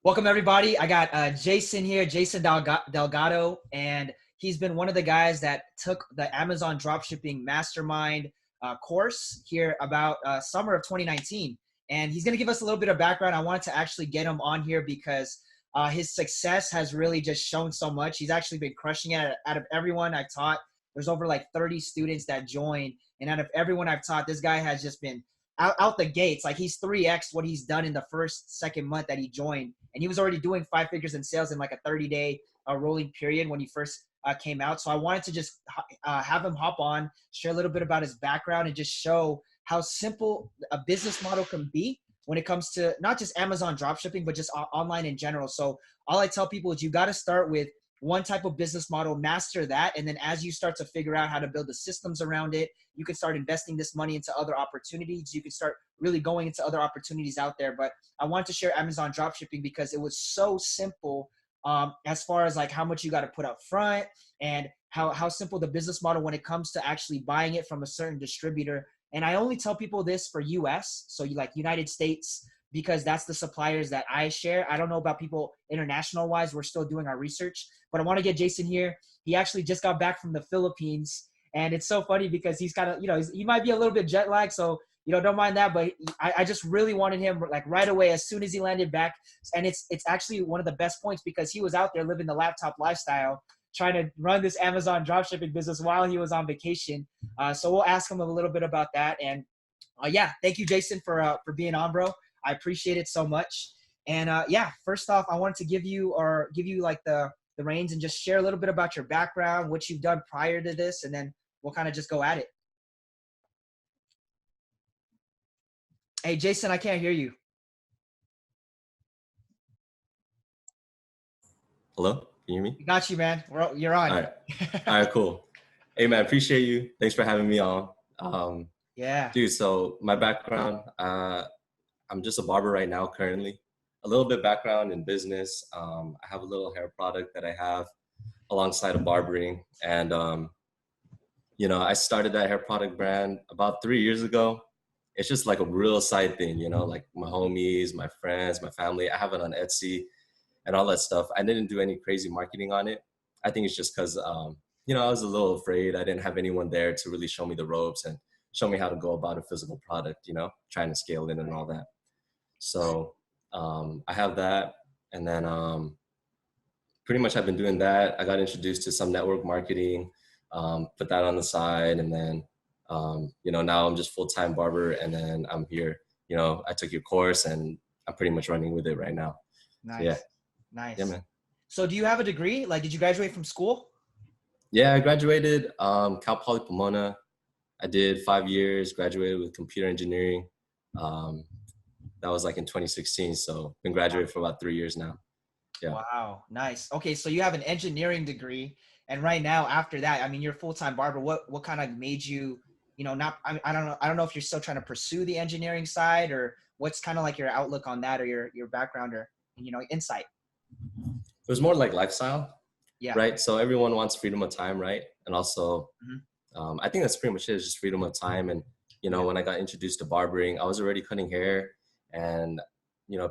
Welcome everybody. I got Jason here, Jason Delgado, and he's been one of the guys that took the Amazon Dropshipping Mastermind course here about summer of 2019. And he's going to give us a little bit of background. I wanted to actually get him on here because his success has really just shown so much. He's actually been crushing it. Out of everyone I've taught, there's over like 30 students that join. And out of everyone I've taught, this guy has just been out the gates. Like he's 3x what he's done in the second month that he joined. And he was already doing 5 figures in sales in like a 30-day rolling period when he first came out. So I wanted to just have him hop on, share a little bit about his background, and just show how simple a business model can be when it comes to not just Amazon dropshipping, but just online in general. So all I tell people is you got to start with one type of business model, master that. And then as you start to figure out how to build the systems around it, you can start investing this money into other opportunities. You can start really going into other opportunities out there. But I wanted to share Amazon dropshipping because it was so simple as far as like how much you got to put up front and how simple the business model when it comes to actually buying it from a certain distributor. And I only tell people this for US, so you like United States, because that's the suppliers that I share. I don't know about people international wise. We're still doing our research, but I want to get Jason here. He actually just got back from the Philippines, and it's so funny because he's kind of, he might be a little bit jet lagged. So, don't mind that, but I just really wanted him like right away as soon as he landed back. And it's actually one of the best points because he was out there living the laptop lifestyle, trying to run this Amazon dropshipping business while he was on vacation. So we'll ask him a little bit about that. And yeah, thank you, Jason, for being on, bro. I appreciate it so much. And yeah, first off, I wanted to give you like the reins and just share a little bit about your background, what you've done prior to this, and then we'll kind of just go at it. Hey, Jason, I can't hear you. Hello? Can you hear me? Got you, man. You're on. All right, cool. Hey, man, appreciate you. Thanks for having me on. Yeah. Dude, so my background, I'm just a barber right now currently. A little bit background in business. I have a little hair product that I have alongside of barbering. And, I started that hair product brand about 3 years ago. It's just like a real side thing, like my homies, my friends, my family. I have it on Etsy and all that stuff. I didn't do any crazy marketing on it. I think it's just because, I was a little afraid. I didn't have anyone there to really show me the ropes and show me how to go about a physical product, trying to scale it and all that. So I have that. And then pretty much I've been doing that. I got introduced to some network marketing, put that on the side. And then, now I'm just full-time barber. And then I'm here, I took your course and I'm pretty much running with it right now. Nice. So, yeah. Nice. Yeah, man. So do you have a degree? Like, did you graduate from school? Yeah, I graduated Cal Poly Pomona. I did 5 years, graduated with computer engineering. That was like in 2016. So been graduated for about 3 years now. Yeah. Wow. Nice. Okay. So you have an engineering degree. And right now after that, I mean, you're a full-time barber. What kind of made you, I don't know if you're still trying to pursue the engineering side, or what's kind of like your outlook on that, or your background, or, insight. It was more like lifestyle. Yeah. Right. So everyone wants freedom of time. Right. And also, I think that's pretty much it. It's just freedom of time. And, when I got introduced to barbering, I was already cutting hair, and,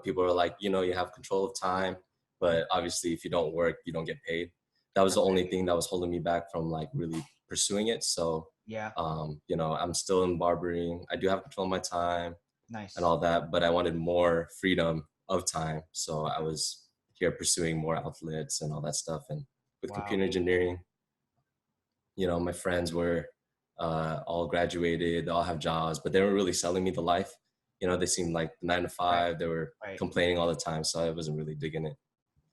people are like, you have control of time, but obviously if you don't work, you don't get paid. That was the only thing that was holding me back from like really pursuing it. So, yeah, I'm still in barbering. I do have control of my time. Nice. And all that, but I wanted more freedom of time. So I was here pursuing more outlets and all that stuff. And with computer engineering, my friends were all graduated, they all have jobs, but they were really selling me the life. They seemed like 9 to 5. They were complaining all the time. So I wasn't really digging it.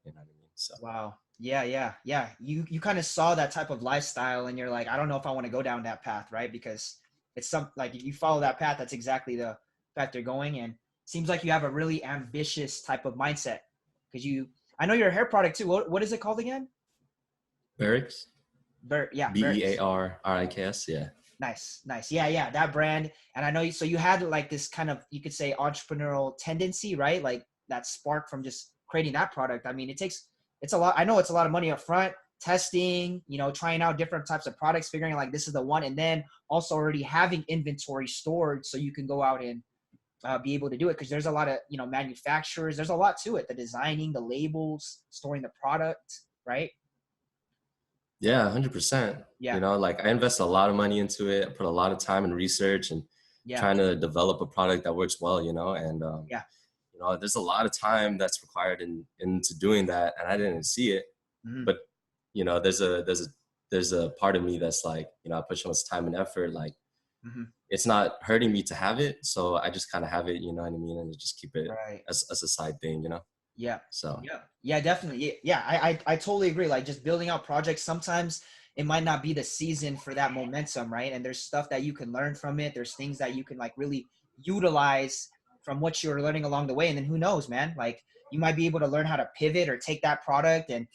You know what I mean? So. Wow. Yeah. You kind of saw that type of lifestyle and you're like, I don't know if I want to go down that path, right? Because it's like you follow that path, that's exactly the path they're going. And seems like you have a really ambitious type of mindset, because I know you're a hair product too. What is it called again? Barracks. Yeah. Bearriks. Yeah. Nice. Yeah. That brand. And I know so you had like this kind of, you could say, entrepreneurial tendency, right? Like that spark from just creating that product. I mean, it's a lot. I know it's a lot of money up front, testing, trying out different types of products, figuring like this is the one. And then also already having inventory stored so you can go out and be able to do it, because there's a lot of, you know, manufacturers, there's a lot to it, the designing, the labels, storing the product, right? Yeah, 100%. Yeah. You know, like I invest a lot of money into it. I put a lot of time and research and Yeah. trying to develop a product that works well, you know, and Yeah. you know, there's a lot of time that's required into doing that, and I didn't see it. Hmm. But you know, there's a part of me that's like, you know, I put so much time and effort, like Hmm. it's not hurting me to have it, so I just kind of have it, you know what I mean, and just keep it Right. as a side thing, you know. Yeah. So Yeah. Yeah, definitely. Yeah. I totally agree. Like, just building out projects, sometimes it might not be the season for that momentum, right? And there's stuff that you can learn from it. There's things that you can like really utilize from what you're learning along the way. And then who knows, man? Like, you might be able to learn how to pivot or take that product and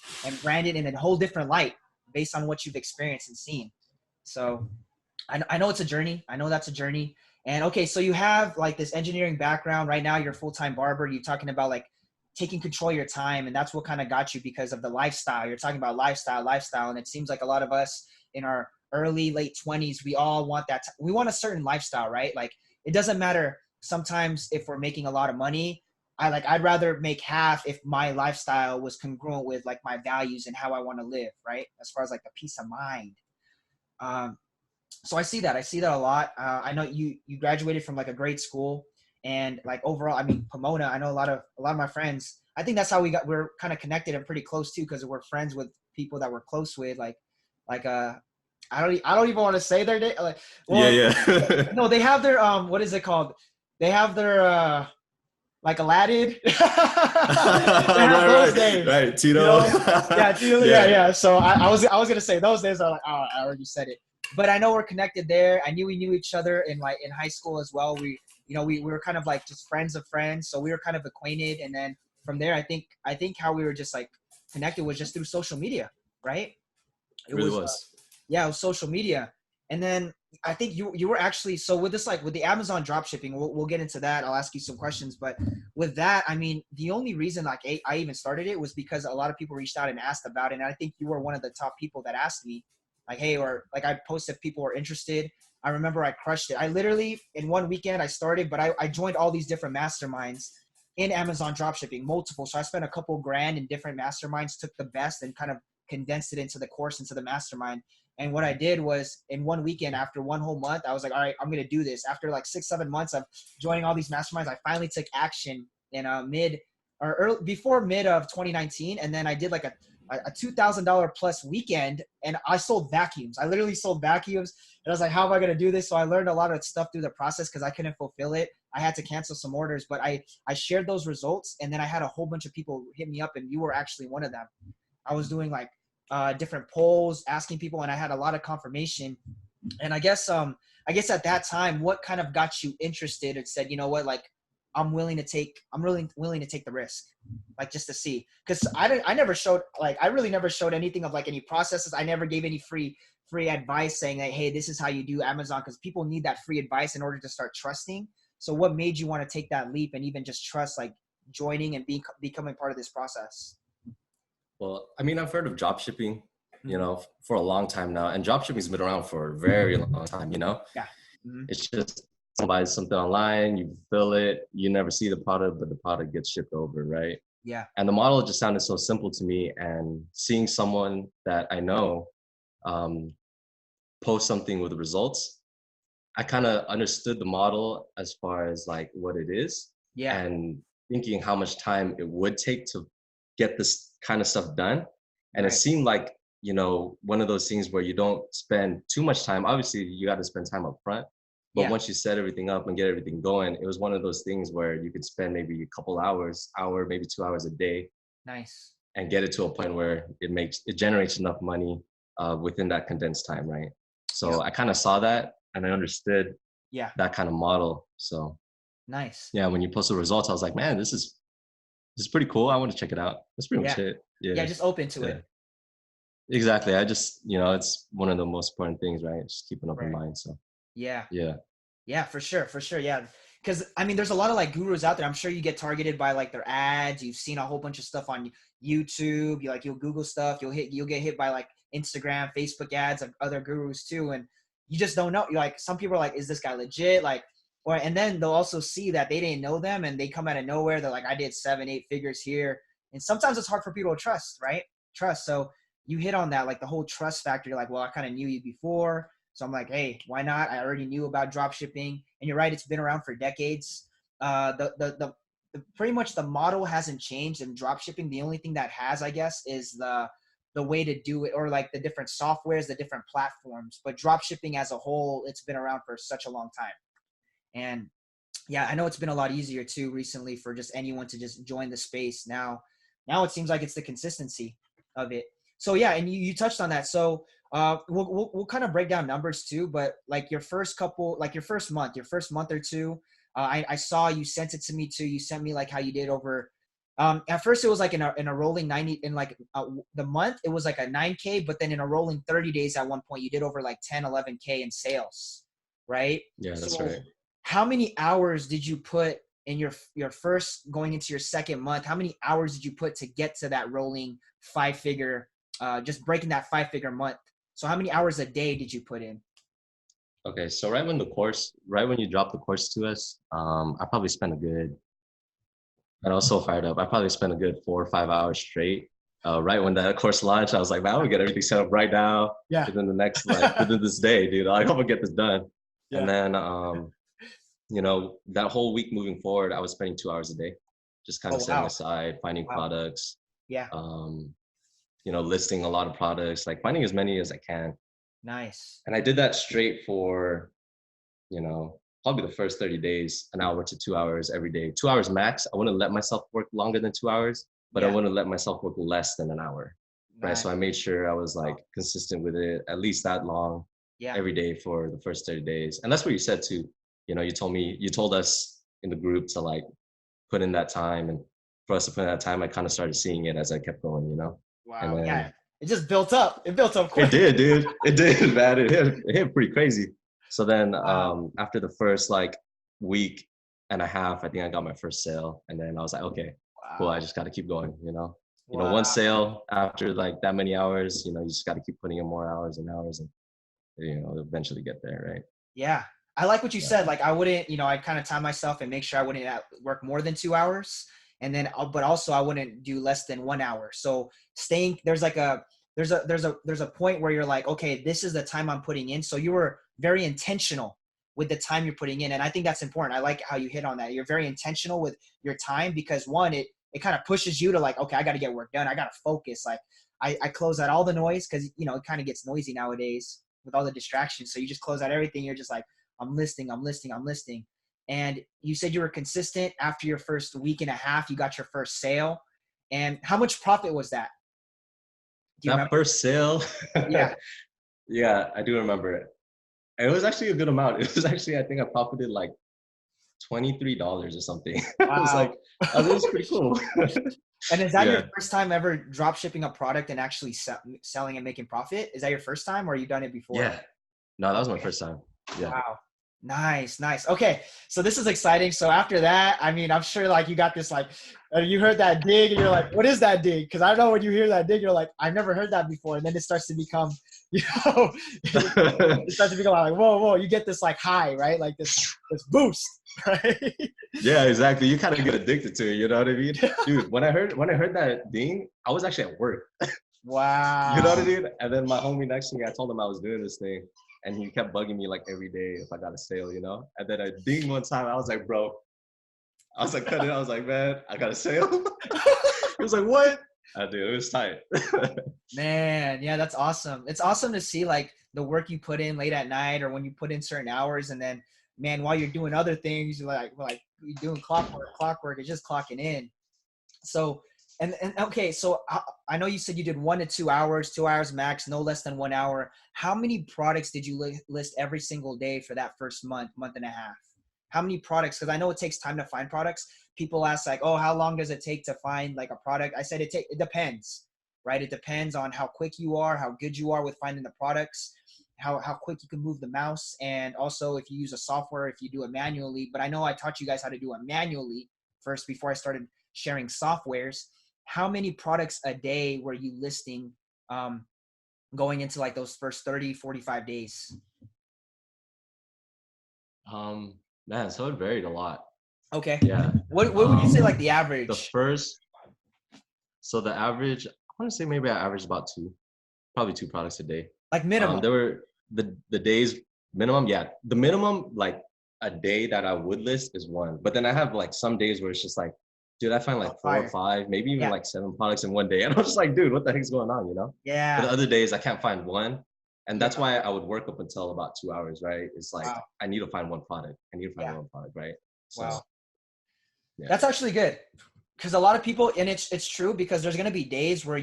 brand it in a whole different light based on what you've experienced and seen. So I know it's a journey. I know that's a journey. And okay, so you have like this engineering background. Right now, you're a full-time barber. You're talking about like taking control of your time, and that's what kind of got you because of the lifestyle. You're talking about lifestyle, and it seems like a lot of us in our early, late 20s, we all want that. We want a certain lifestyle, right? Like, it doesn't matter sometimes if we're making a lot of money. I'd rather make half if my lifestyle was congruent with like my values and how I want to live, right? As far as like the peace of mind. Um, so I see that. I see that a lot. I know you graduated from like a great school, and like overall, I mean, Pomona. I know a lot of my friends. I think that's how we're kind of connected and pretty close too, because we're friends with people that we're close with. Like I don't even want to say their name. Like, yeah, well, yeah. no, they have their what is it called? They have their like Aladdin. They have those names, right, you Tito. know? Yeah, yeah, Yeah. yeah. So I was gonna say those names are like, oh, I already said it. But I know we're connected there. I knew we knew each other in like in high school as well. We were kind of like just friends of friends. So we were kind of acquainted. And then from there, I think how we were just like connected was just through social media, right? It Really was was. yeah, it was social media. And then I think you were actually, so with this, like with the Amazon drop shipping, we'll get into that. I'll ask you some questions, but with that, I mean, the only reason like I even started it was because a lot of people reached out and asked about it. And I think you were one of the top people that asked me like, hey, or like I posted if people were interested. I remember I crushed it. I literally in one weekend I started, but I joined all these different masterminds in Amazon dropshipping, multiple. So I spent a couple grand in different masterminds, took the best and kind of condensed it into the course, into the mastermind. And what I did was in one weekend, after one whole month, I was like, all right, I'm going to do this. After like 6, 7 months of joining all these masterminds, I finally took action in before mid of 2019. And then I did like a $2,000 plus weekend, and I sold vacuums. I literally sold vacuums, and I was like, how am I going to do this? So I learned a lot of stuff through the process because I couldn't fulfill it. I had to cancel some orders, but I shared those results, and then I had a whole bunch of people hit me up, and you were actually one of them. I was doing like different polls, asking people, and I had a lot of confirmation. And I guess at that time, what kind of got you interested and said, you know what, like I'm really willing to take the risk, like just to see, because I never showed, like I really never showed anything of like any processes. I never gave any free advice saying that, hey, this is how you do Amazon, because people need that free advice in order to start trusting. So what made you want to take that leap and even just trust, like joining and becoming part of this process? Well, I mean, I've heard of drop shipping, you Mm-hmm. know, for a long time now, and drop shipping's been around for a very long time, you know. Yeah. Mm-hmm. It's just someone buys something online, you fill it, you never see the product, but the product gets shipped over, right? Yeah. And the model just sounded so simple to me. And seeing someone that I know um, post something with the results, I kind of understood the model as far as like what it is, Yeah. and thinking how much time it would take to get this kind of stuff done. And it Right. seemed like, you know, one of those things where you don't spend too much time. Obviously, you got to spend time up front. But Yeah. once you set everything up and get everything going, it was one of those things where you could spend maybe a couple hours, maybe 2 hours a day, Nice. and get it to a point where it generates enough money within that condensed time, right? Yep. So I kind of saw that and I understood Yeah. that kind of model. So Nice. yeah, when you post the results, I was like, man, this is pretty cool. I want to check it out. That's pretty much Yeah. it. Yeah. Yeah, Just open to yeah, it. exactly. I just, you know, it's one of the most important things, right? Just keep an open Right. mind. So Yeah. yeah, Yeah, for sure. For sure. Yeah. Because I mean, there's a lot of like gurus out there. I'm sure you get targeted by like their ads. You've seen a whole bunch of stuff on YouTube. You'll Google stuff. You'll get hit by like Instagram, Facebook ads of other gurus too. And you just don't know. You're like, some people are like, is this guy legit? Like, or, and then they'll also see that they didn't know them and they come out of nowhere. They're like, I did 7, 8 figures here. And sometimes it's hard for people to trust, right? Trust. So you hit on that, like the whole trust factor. You're like, well, I kind of knew you before. So I'm like, hey, why not? I already knew about drop shipping. And you're right, it's been around for decades. Pretty much the model hasn't changed in drop shipping. The only thing that has, I guess, is the way to do it, or like the different softwares, the different platforms. But drop shipping as a whole, it's been around for such a long time. And yeah, I know it's been a lot easier too recently for just anyone to just join the space. Now it seems like it's the consistency of it. So yeah, and you touched on that. So we'll kind of break down numbers too, but like your first couple, like your first month or two, I saw you sent it to me too. You sent me like how you did over. At first it was like in a rolling 90, in like the month it was like a 9K, but then in a rolling 30 days at one point you did over like 10, 11K in sales, right? Yeah, that's So right. how many hours did you put in your first, going into your second month? How many hours did you put to get to that rolling 5-figure, just breaking that 5-figure month? So how many hours a day did you put in? Okay, so right when you dropped the course to us, I probably spent a good, and I was so fired up. I probably spent a good 4 or 5 hours straight. Right when that course launched, I was like, man, I'm gonna get everything set up right now Yeah. within the next, like within this day, dude. I hope I get this done. And Yeah. then, that whole week moving forward, I was spending 2 hours a day, just kind Oh, of setting wow. aside, finding Wow. products, Yeah. um, listing a lot of products, like finding as many as I can. Nice. And I did that straight for, probably the first 30 days, an hour to 2 hours every day, 2 hours max. I wouldn't let myself work longer than 2 hours, but I Yeah. wouldn't let myself work less than an hour. Right. Nice. So I made sure I was Wow. like consistent with it, at least that long Yeah. every day for the first 30 days. And that's what you said too. You told us in the group to like put in that time. And for us to put in that time, I kind of started seeing it as I kept going. And Wow. Yeah. then It just built up. It built up it quick. did, dude. It did, man. It hit pretty crazy. So then Wow. after the first like week and a half, I think I got my first sale. And then I was like, okay, cool. I Wow. just got to keep going. One Wow. sale after like that many hours, you just got to keep putting in more hours and hours and, eventually get there. Right. Yeah. I like what you Yeah. said. Like I wouldn't, I kind of time myself and make sure I wouldn't work more than 2 hours. And then, but also I wouldn't do less than 1 hour. So there's like there's a point where you're like, okay, this is the time I'm putting in. So you were very intentional with the time you're putting in. And I think that's important. I like how you hit on that. You're very intentional with your time because one, it kind of pushes you to like, okay, I got to get work done. I got to focus. Like I close out all the noise because, it kind of gets noisy nowadays with all the distractions. So you just close out everything. You're just like, I'm listing. And you said you were consistent. After your first week and a half, you got your first sale. And how much profit was that? Do you That remember? first sale, Yeah. yeah, I do remember it. It was actually a good amount. It was actually, I think I profited like $23 or something. I was Wow. like, oh, this is pretty cool. And is that your Yeah. first time ever drop shipping a product and actually selling and making profit? Is that your first time, or you done it before? Yeah. No, that was my Okay. first time. Yeah. Wow. Nice, nice. Okay, so this is exciting. So after that, I mean, I'm sure like you got this like, you heard that dig, and you're like, what is that dig? Because I know when you hear that dig, you're like, I've never heard that before, and then it starts to become, it starts to become like, whoa, whoa. You get this like high, right? Like this boost, right? Yeah, exactly. You kind of get addicted to it, you know what I mean? Dude, when I heard that ding, I was actually at work. You know what I Wow. mean? And then my homie next to me, I told him I was doing this thing. And he kept bugging me like every day if I got a sale. And then I ding one time, I was like, bro, I was like, cut it. I was like, man, I got a sale. He was like, what? I did. It was tight. Man, yeah, that's awesome. It's awesome to see like the work you put in late at night or when you put in certain hours, and then man, while you're doing other things, you're like you're doing clockwork, it's just clocking in. So and okay, so I know you said you did 1 to 2 hours, 2 hours max, no less than 1 hour. How many products did you list every single day for that first month and a half? How many products? Because I know it takes time to find products. People ask like, oh, how long does it take to find like a product? I said it depends, right? It depends on how quick you are, how good you are with finding the products, how quick you can move the mouse, and also if you use a software, if you do it manually. But I know I taught you guys how to do it manually first before I started sharing softwares. How many products a day were you listing going into like those first 30, 45 days? Man, so it varied a lot. Okay. Yeah. What would you say like the The average? first, so the average, I want to say maybe I averaged about probably two products a day. Like minimum. There were the days minimum, yeah. The minimum like a day that I would list is one. But then I have like some days where it's just like, dude, I find like Oh, four or fire. five, maybe even Yeah. like seven products in one day. And I'm just like, dude, what the heck's going on, you know? But Yeah. the other days I can't find one. And Yeah. that's why I would work up until about 2 hours, right? It's like Wow. I need to find one product. I need to find Yeah. one product, right? So Wow. yeah. That's actually good. Because a lot of people, and it's true, because there's gonna be days where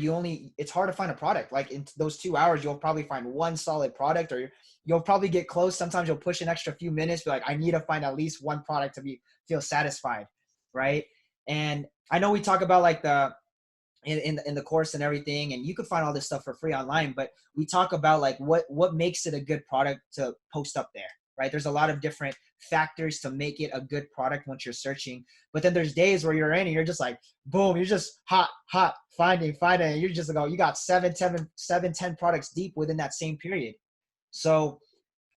it's hard to find a product. Like in those 2 hours, you'll probably find one solid product, or you'll probably get close. Sometimes you'll push an extra few minutes, be like, I need to find at least one product to feel satisfied, right? And I know we talk about like in the course and everything, and you could find all this stuff for free online, but we talk about like what makes it a good product to post up there, right? There's a lot of different factors to make it a good product once you're searching. But then there's days where you're in and you're just like, boom, you're just hot finding, and you're just like, you got 10 products deep within that same period. So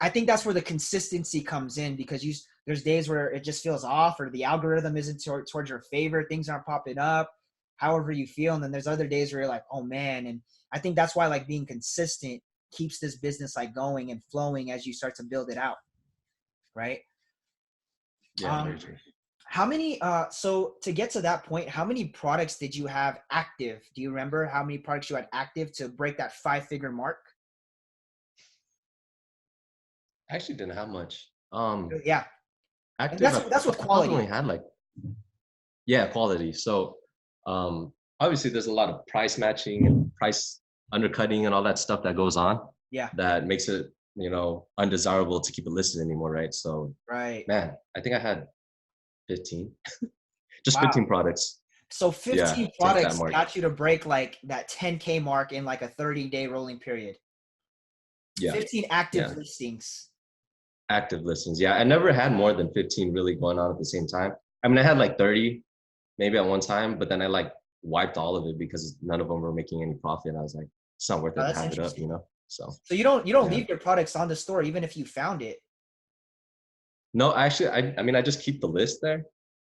I think that's where the consistency comes in, because there's days where it just feels off, or the algorithm isn't towards your favor, things aren't popping up however you feel. And then there's other days where you're like, oh man. And I think that's why like being consistent keeps this business like going and flowing as you start to build it out, right? Yeah, very um true. how many so to get to that point, how many products did you have active? Do you remember how many products you had active to break that 5-figure mark? I actually didn't have much. Yeah. And Active, that's with I probably only quality. had like, yeah, quality. So obviously there's a lot of price matching and price undercutting and all that stuff that goes on Yeah. that makes it, undesirable to keep it listed anymore, right? So Right. man, I think I had 15, just Wow. 15 products. So Yeah, 15 to hit that products mark. got you to break like that 10K mark in like a 30-day rolling period. Yeah, 15 active yeah. listings. Active listings. Yeah, I never had more than 15 really going on at the same time. I mean, I had like 30 maybe at one time, but then I like wiped all of it because none of them were making any profit. And I was like, it's not worth Oh, it to that's have it up, interesting. So So you don't yeah. leave your products on the store even if you found it. No, actually, I mean, I just keep the list there,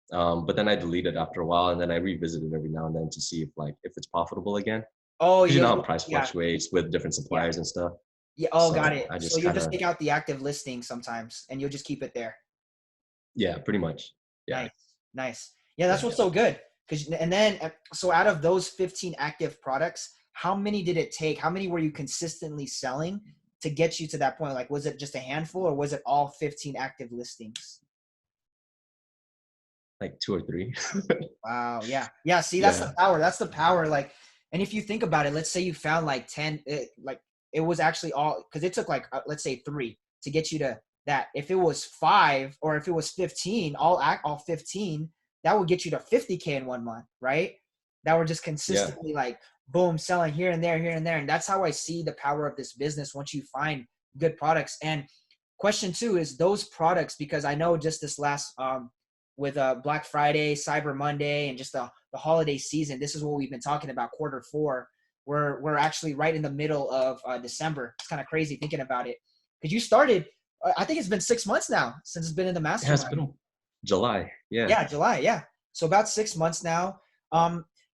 but then I delete it after a while, and then I revisit it every now and then to see if it's profitable again. Oh, Because you know how you price yeah, fluctuates with different yeah. suppliers and stuff. Yeah, oh, got So it. I So just you'll kind just of, take out the active listing sometimes and you'll just keep it there. yeah, pretty much. Yeah, Nice. Nice. Yeah, that's yeah, what's yeah. so good. And then so out of those 15 active products, how many did it take? How many were you consistently selling to get you to that point? Like, was it just a handful, or was it all 15 active listings? Like two or three. Wow. Yeah. Yeah. See, that's the Yeah, power. That's the power. Like, and if you think about it, let's say you found like 10, like it was actually all, because it took like, let's say 3 to get you to that. If it was 5 or if it was 15, all 15, that would get you to 50K in 1 month, right? That were just yeah. consistently like, boom, selling here and there, here and there. And that's how I see the power of this business once you find good products. And question 2 is those products, because I know just this last, with Black Friday, Cyber Monday, and just the holiday season. This is what we've been talking about, Q4. We're actually right in the middle of December. It's kind of crazy thinking about it, because you started. I think it's been 6 months now since it's been in the Yeah, it's mastermind. been July. Yeah. Yeah, July. Yeah, so about 6 months now.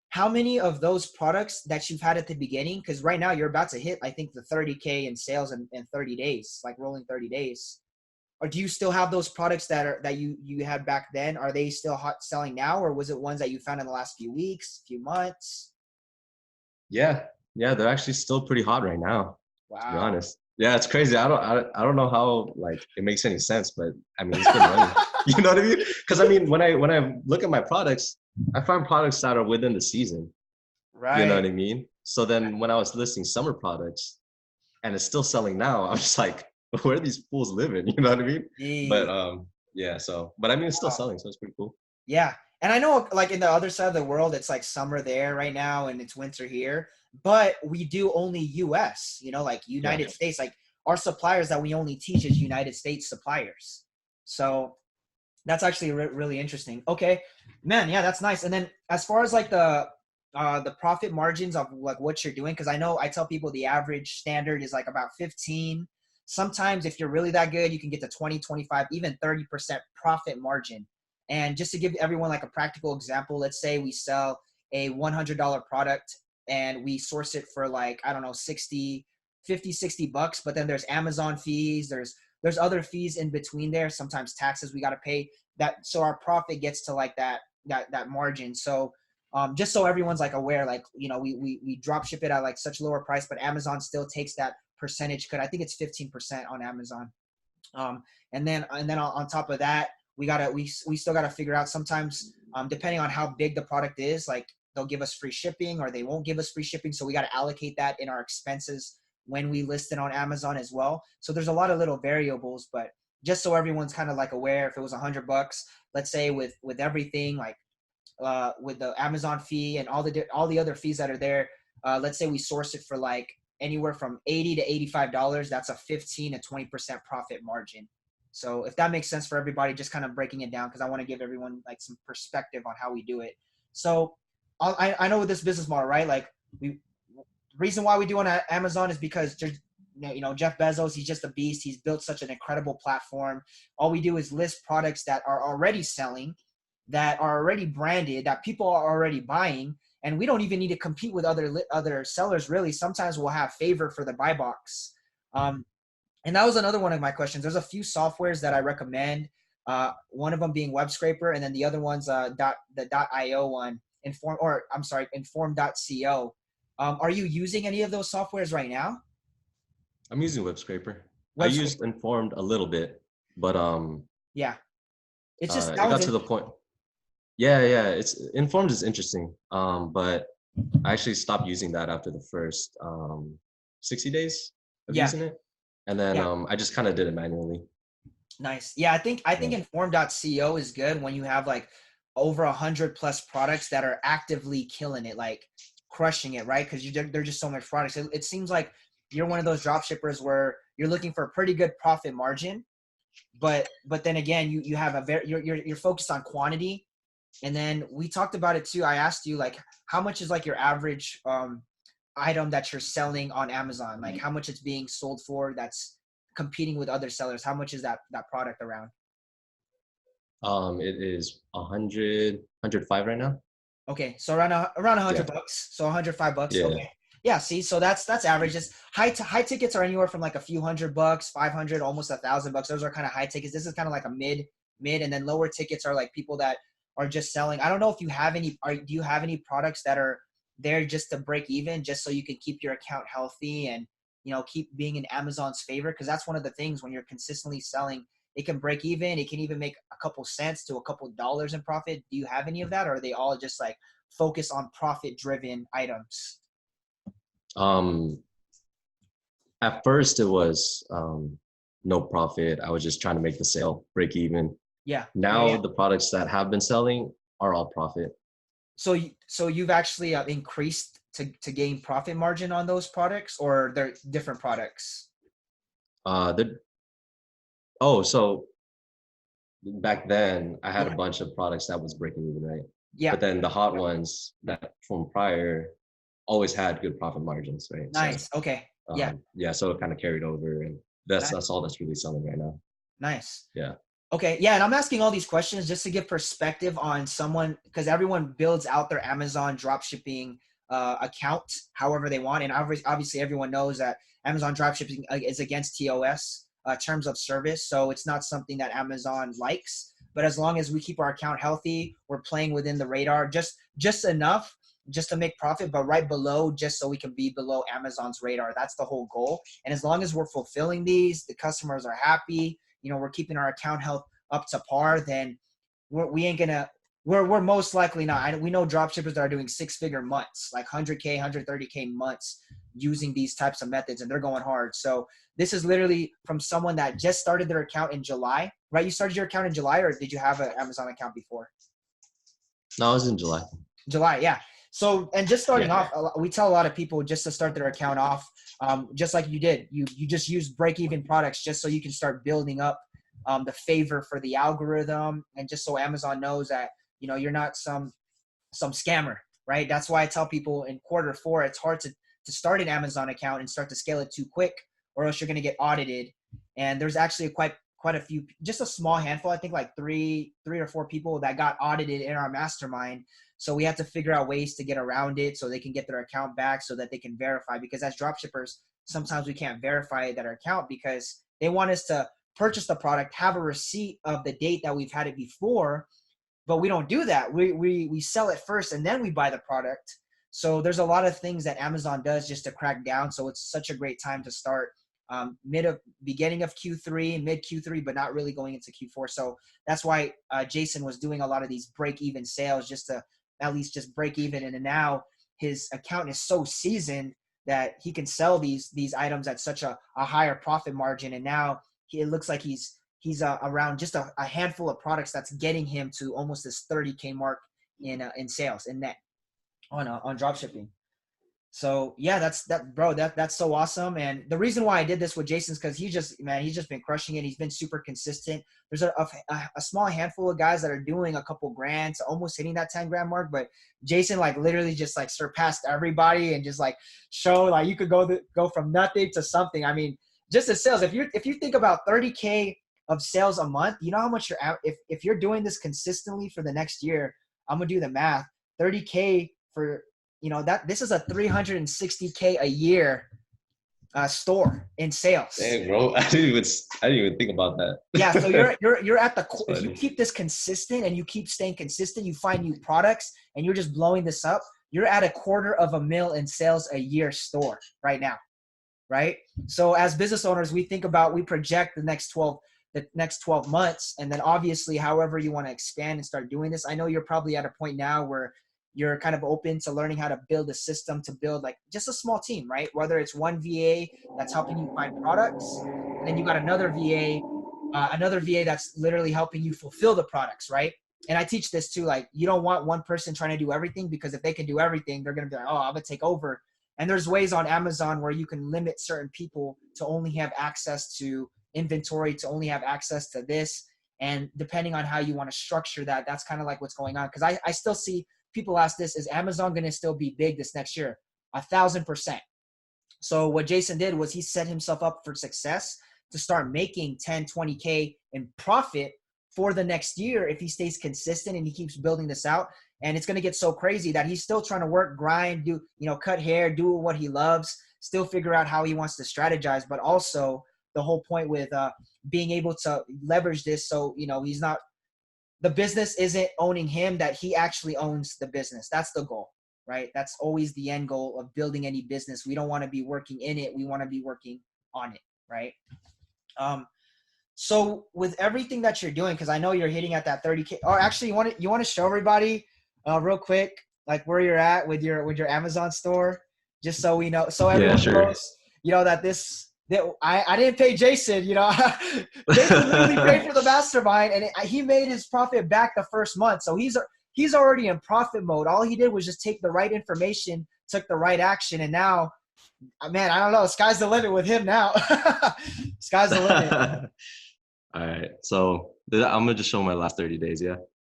How many of those products that you've had at the beginning? Because right now you're about to hit, I think, the 30K in sales in 30 days, like rolling 30 days. Or do you still have those products that you had back then? Are they still hot selling now, or was it ones that you found in the last few weeks, few months? Yeah, yeah, they're actually still pretty hot right now, to be Wow. honest. Yeah, it's crazy. I don't know how like it makes any sense, but I mean it's been running. You know what I mean? Because I mean when I look at my products, I find products that are within the season. You know Right. what I mean? So then when I was listing summer products and it's still selling now, I'm just like, where are these fools living? You know what I mean? But Jeez. yeah, so but I mean it's still Wow. selling, so it's pretty cool. Yeah. And I know like in the other side of the world, it's like summer there right now and it's winter here, but we do only US, like Yeah. United States, like our suppliers that we only teach is United States suppliers. So that's actually really interesting. Okay, man. Yeah, that's nice. And then as far as like the profit margins of like what you're doing, because I know I tell people the average standard is like about 15. Sometimes if you're really that good, you can get to 20, 25, even 30% profit margin. And just to give everyone like a practical example, let's say we sell a $100 product and we source it for like, I don't know, 60, 50, 60 bucks, but then there's Amazon fees, there's other fees in between there, sometimes taxes we got to pay that. So our profit gets to like that margin. So just so everyone's like aware, like, you know, we drop ship it at like such lower price, but Amazon still takes that percentage cut. I think it's 15% on Amazon. And then on top of that, we still gotta figure out sometimes, depending on how big the product is, like they'll give us free shipping or they won't give us free shipping. So we got to allocate that in our expenses when we list it on Amazon as well. So there's a lot of little variables, but just so everyone's kind of like aware, if it was $100, let's say with everything, like with the Amazon fee and all the other fees that are there, let's say we source it for like anywhere from $80 to $85, that's a 15 to 20% profit margin. So if that makes sense for everybody, just kind of breaking it down, because I want to give everyone like some perspective on how we do it. So I know with this business model, right? Like the reason why we do on Amazon is because you know, Jeff Bezos, he's just a beast. He's built such an incredible platform. All we do is list products that are already selling, that are already branded, that people are already buying. And we don't even need to compete with other sellers, really. Sometimes we'll have favor for the buy box. And that was another one of my questions. There's a few softwares that I recommend. One of them being Web Scraper, and then the other one's the .io one, Inform.co. Are you using any of those softwares right now? I'm using Web Scraper. I used Informed a little bit, but yeah, it's just it got to the point. Yeah, it's Informed is interesting, but I actually stopped using that after the first 60 days of using it, and then I just kind of did it manually. Nice. Yeah, I think Inform.co is good when you have like over 100+ products that are actively killing it, like crushing it, right? Because they're just so much products. It seems like you're one of those drop shippers where you're looking for a pretty good profit margin, but then again, you have you're focused on quantity. And then we talked about it too. I asked you like, how much is like your average item that you're selling on Amazon? Like how much it's being sold for that's competing with other sellers? How much is that product around? It is 105 right now. Okay, so around $100. So $105. Yeah. Okay. Yeah, see, so that's average. Just high tickets are anywhere from like a few $100, 500, almost $1,000. Those are kind of high tickets. This is kind of like a mid, and then lower tickets are like people that are just selling. I don't know if you have any. Do you have any products that are there just to break even, just so you can keep your account healthy and, you know, keep being in Amazon's favor? Because that's one of the things when you're consistently selling, it can break even. It can even make a couple cents to a couple dollars in profit. Do you have any of that, or are they all just like focus on profit-driven items? At first it was no profit. I was just trying to make the sale break even. Yeah. Now the products that have been selling are all profit. So you've actually increased to gain profit margin on those products, or they're different products? So back then I had a bunch of products that was breaking even, right? Yeah. But then the hot ones that from prior always had good profit margins, right? Nice. So, okay. Yeah. So it kind of carried over, and that's all that's really selling right now. Nice. Yeah. Okay. Yeah. And I'm asking all these questions just to give perspective on someone, because everyone builds out their Amazon dropshipping account however they want. And obviously everyone knows that Amazon dropshipping is against TOS, terms of service. So it's not something that Amazon likes. But as long as we keep our account healthy, we're playing within the radar, just enough just to make profit, but right below, just so we can be below Amazon's radar. That's the whole goal. And as long as we're fulfilling these, the customers are happy, you know, we're keeping our account health up to par, then we're most likely not. We know drop shippers that are doing 6-figure months, like 100K, 130K months using these types of methods, and they're going hard. So this is literally from someone that just started their account in July, right? You started your account in July, or did you have an Amazon account before? No, it was in July. July, yeah. So, and just starting off, we tell a lot of people just to start their account off, just like you did. You just use break-even products just so you can start building up the favor for the algorithm, and just so Amazon knows that, you know, you're not some scammer, right? That's why I tell people in Q4, it's hard to start an Amazon account and start to scale it too quick, or else you're going to get audited And there's actually quite a few, just a small handful, I think like three or four people that got audited in our mastermind. So we had to figure out ways to get around it so they can get their account back so that they can verify, because as dropshippers, sometimes we can't verify that our account because they want us to purchase the product, have a receipt of the date that we've had it before, but we don't do that. We sell it first and then we buy the product. So there's a lot of things that Amazon does just to crack down. So it's such a great time to start beginning of Q3, mid Q3, but not really going into Q4. So that's why Jason was doing a lot of these break-even sales just to at least just break even. And now his account is so seasoned that he can sell these items at such a higher profit margin. And now it looks like he's around just a handful of products that's getting him to almost this 30K mark in sales in net on dropshipping. So yeah, that's so awesome. And the reason why I did this with Jason is because he's just been crushing it. He's been super consistent. There's a small handful of guys that are doing a couple grand to almost hitting that 10 grand mark, but Jason like literally just like surpassed everybody and just like show like you could go from nothing to something. I mean, just the sales, if you think about 30K of sales a month, you know how much if you're doing this consistently for the next year, I'm gonna do the math, 30K for, that this is a 360K a year store in sales. Dang, bro, I didn't even think about that. Yeah, so you're at the if you keep this consistent and you keep staying consistent, you find new products and you're just blowing this up, you're at $250,000 in sales a year store right now, right? So as business owners, we project the next 12 months, and then obviously however you want to expand and start doing this. I know you're probably at a point now where you're kind of open to learning how to build a system to build like just a small team, right? Whether it's one VA that's helping you find products, and then you got another VA that's literally helping you fulfill the products, right? And I teach this too, like you don't want one person trying to do everything, because if they can do everything, they're going to be like, oh, I'm going to take over. And there's ways on Amazon where you can limit certain people to only have access to inventory, to only have access to this. And depending on how you want to structure that, that's kind of like what's going on. Because I still see people ask this, is Amazon going to still be big this next year? 1,000%. So what Jason did was he set himself up for success to start making 10, 20K in profit for the next year if he stays consistent and he keeps building this out. And it's going to get so crazy that he's still trying to work, grind, cut hair, do what he loves, still figure out how he wants to strategize. But also the whole point with being able to leverage this, so, he's not, the business isn't owning him, that he actually owns the business. That's the goal, right? That's always the end goal of building any business. We don't want to be working in it. We want to be working on it, right? So with everything that you're doing, because I know you're hitting at that 30K, or actually you want to show everybody real quick, like where you're at with your Amazon store, just so we know, so everyone knows, that I didn't pay Jason, Jason literally paid for the mastermind, and he made his profit back the first month. So he's already in profit mode. All he did was just take the right information, took the right action, and now, man, I don't know, sky's the limit with him now. Sky's the limit. All right, so I'm gonna just show my last 30 days.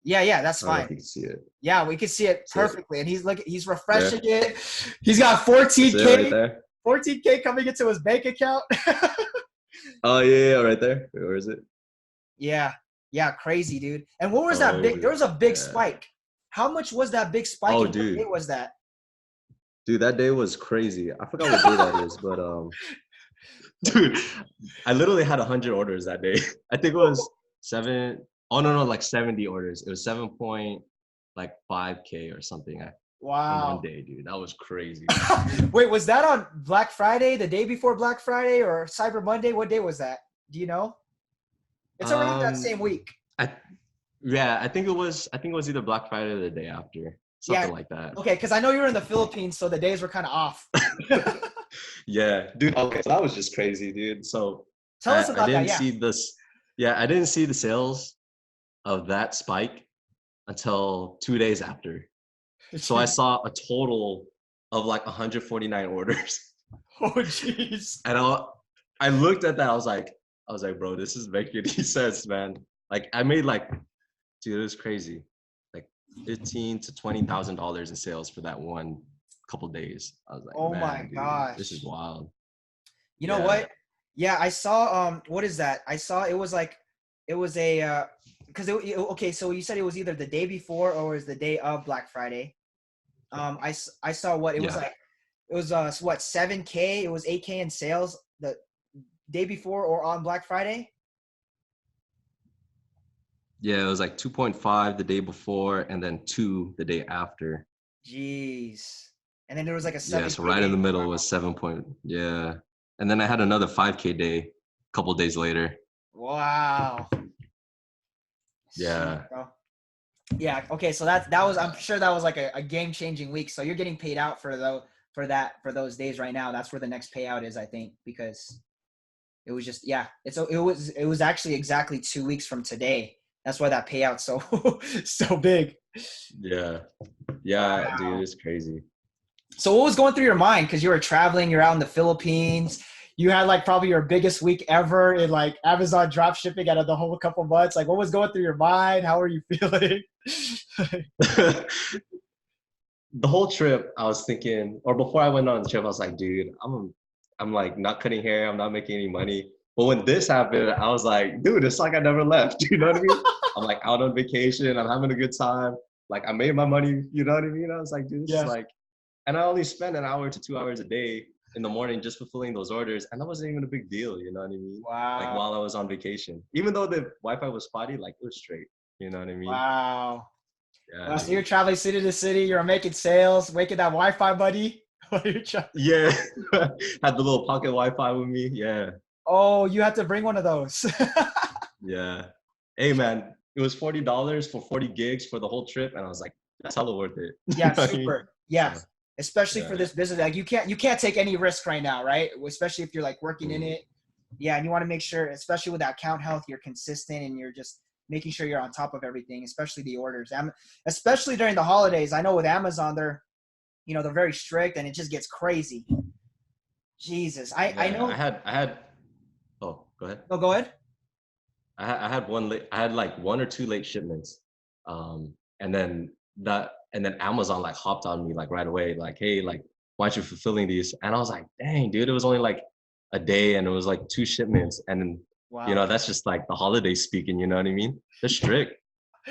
Yeah, that's fine. You can see it. Yeah, we can see it perfectly. And he's refreshing it. He's got 14K. Right, 14K coming into his bank account. Oh yeah, right there. Where is it? Yeah, crazy, dude. And what was that big? There was a big spike. How much was that big spike? Oh, dude. What day was that? Dude, that day was crazy. I forgot what day that is, but dude, I literally had 100 orders that day. I think it was 7. Oh no, like 70 orders. It was 7.5K or something. Wow. One day, dude. That was crazy. Wait, was that on Black Friday, the day before Black Friday, or Cyber Monday? What day was that? Do you know? It's around that same week. I think it was either Black Friday or the day after. Something like that. Okay, because I know you were in the Philippines, so the days were kind of off. Yeah, dude. Okay, so that was just crazy, dude. So tell us about that. I didn't see the sales of that spike until 2 days after. So I saw a total of like 149 orders. Oh jeez. And I looked at that. I was like, bro, this is making any sense, man. Like I made dude, it was crazy. Like $15,000 to $20,000 in sales for that couple days. I was like, oh my gosh, this is wild. You know what? Yeah, I saw what is that? I saw it was like it was a because okay, so you said it was either the day before or it was the day of Black Friday. I saw what it was Yeah. like. It was what 7K, it was 8K in sales the day before or on Black Friday. Yeah, it was like 2.5 the day before and then 2 the day after. Jeez. And then there was like a Yeah, so 7K right in day. the middle was 7 point. Yeah. And then I had another 5K day a couple days later. Wow. Jeez, Yeah. bro. Yeah. Okay. So that was, I'm sure that was like a game changing week. So you're getting paid out for those days right now. That's where the next payout is, I think, because it was just, yeah, it was actually exactly 2 weeks from today. That's why that payout's so so big. Yeah. Yeah, dude, Wow. it's crazy. So what was going through your mind? Because you were traveling, you're out in the Philippines. You had like probably your biggest week ever in like Amazon drop shipping out of the whole couple months. Like what was going through your mind? How are you feeling? The whole trip, I was thinking, or before I went on the trip, I was like, dude, I'm like not cutting hair, I'm not making any money. But when this happened, I was like, dude, it's like I never left. You know what I mean? I'm like out on vacation, I'm having a good time. Like I made my money, you know what I mean? I was like, dude, this is Yeah. like, and I only spent an hour to 2 hours a day in the morning just fulfilling those orders, and that wasn't even a big deal. You know what I mean? Like Wow. while I was on vacation, even though the Wi-Fi was spotty, like it was straight. You know what I mean? Wow. Yeah, Wow. So you're dude. traveling city to city, you're making sales, making that Wi-Fi buddy. While you're Yeah, had the little pocket Wi-Fi with me. Yeah, Oh, you have to bring one of those. yeah. Hey, man, it was $40 for 40 gigs for the whole trip, and I was like, that's hella worth it. You Yeah, know what I mean? super. Yeah. So, Especially for yeah. this business. Like you can't take any risk right now, right? Especially if you're like working in Mm. it. Yeah, and you want to make sure, especially with that account health, you're consistent and you're just making sure you're on top of everything, especially the orders. Especially during the holidays. I know with Amazon, they're very strict and it just gets crazy. Jesus. I Yeah, know. I had. Oh, go ahead. No, go ahead. I had one late. I had like one or two late shipments, and then Amazon like hopped on me like right away, like, hey, like, why aren't you fulfilling these? And I was like, dang, dude, it was only like a day, and it was like two shipments, and then Wow. that's just like the holiday speaking. You know what I mean? They're strict.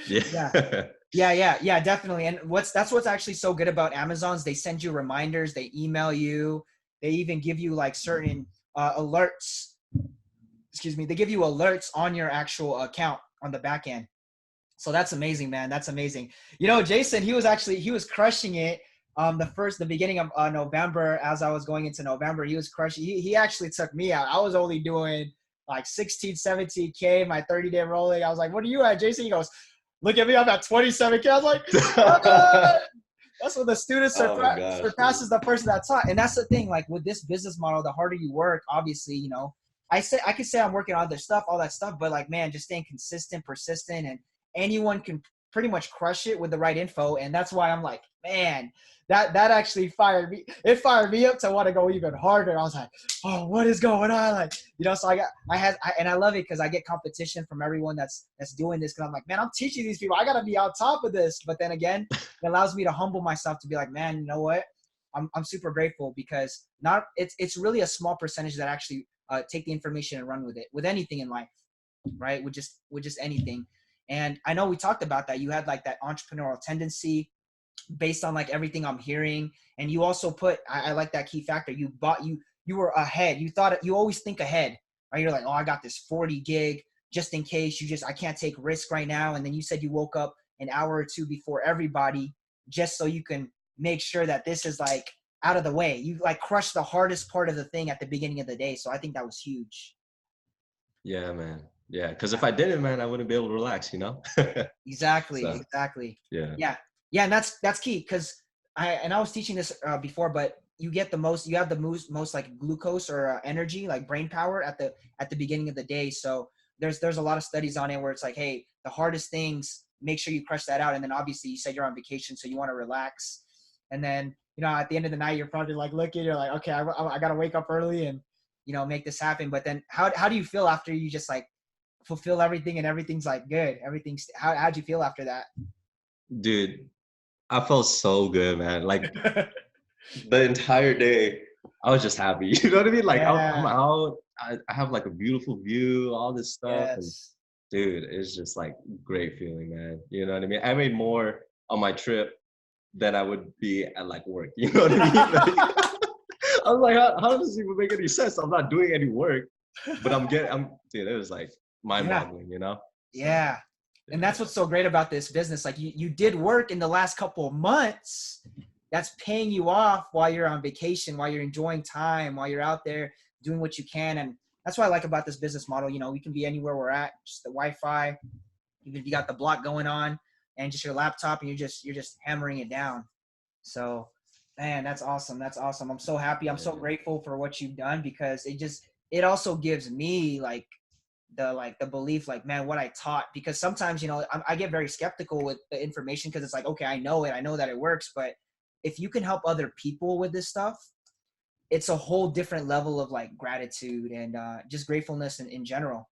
Yeah. Yeah. Yeah, definitely. And that's what's actually so good about Amazon's. They send you reminders, they email you, they even give you like certain alerts. Excuse me. They give you alerts on your actual account on the back end. So that's amazing, man. That's amazing. Jason, he was crushing it. The beginning of November, as I was going into November, he was crushing. He actually took me out. I was only doing like 16, 17K, my 30-day rolling. I was like, what are you at, Jason? He goes, look at me, I'm at 27K. I was like, what? That's when the student Oh my gosh, dude. surpasses the person that taught. And that's the thing, like with this business model, the harder you work, obviously, I could say I'm working on other stuff, all that stuff, but like, man, just staying consistent, persistent, and anyone can pretty much crush it with the right info. And that's why I'm like, man, that actually fired me. It fired me up to want to go even harder. I was like, oh, what is going on? Like, so and I love it because I get competition from everyone that's doing this. Cause I'm like, man, I'm teaching these people. I gotta be on top of this. But then again, it allows me to humble myself to be like, man, you know what? I'm super grateful because it's really a small percentage that actually take the information and run with it with anything in life, right? With just anything. And I know we talked about that. You had like that entrepreneurial tendency based on like everything I'm hearing. And you also I like that key factor. You were ahead. You always think ahead, right? You're like, oh, I got this 40 gig just in case I can't take risk right now. And then you said you woke up an hour or two before everybody just so you can make sure that this is like out of the way. You like crushed the hardest part of the thing at the beginning of the day. So I think that was huge. Yeah, man. Yeah, because if I didn't, man, I wouldn't be able to relax. Exactly. So Exactly. yeah. Yeah. Yeah. And that's key. Cause I was teaching this before, but you have the most like glucose or energy, like brain power at the beginning of the day. So there's a lot of studies on it where it's like, hey, the hardest things, make sure you crush that out. And then obviously you said you're on vacation, so you want to relax. And then, at the end of the night, you're probably like looking, you're like, okay, I got to wake up early and, make this happen. But then how do you feel after you just like fulfill everything and everything's like good? How'd you feel after that? Dude, I felt so good, man. Like the entire day, I was just happy. You know what I mean? Like I'm Yeah. out. I have like a beautiful view, all this stuff, and Yes. dude, it's just like great feeling, man. You know what I mean? I made more on my trip than I would be at like work. You know what I mean? Like, I was like, how does this even make any sense? I'm not doing any work, but dude, it was like mind Yeah. boggling, you know? So, Yeah. And yeah. that's what's so great about this business. Like you did work in the last couple of months that's paying you off while you're on vacation, while you're enjoying time, while you're out there doing what you can. And that's what I like about this business model. You know, we can be anywhere we're at, just the Wi-Fi, even if you got the block going on and just your laptop and you're just hammering it down. So, man, that's awesome. That's awesome. I'm so happy. I'm so Yeah. grateful for what you've done because it also gives me like the belief, like, man, what I taught, because sometimes, I get very skeptical with the information because it's like, okay, I know it. I know that it works. But if you can help other people with this stuff, it's a whole different level of like gratitude and just gratefulness in general.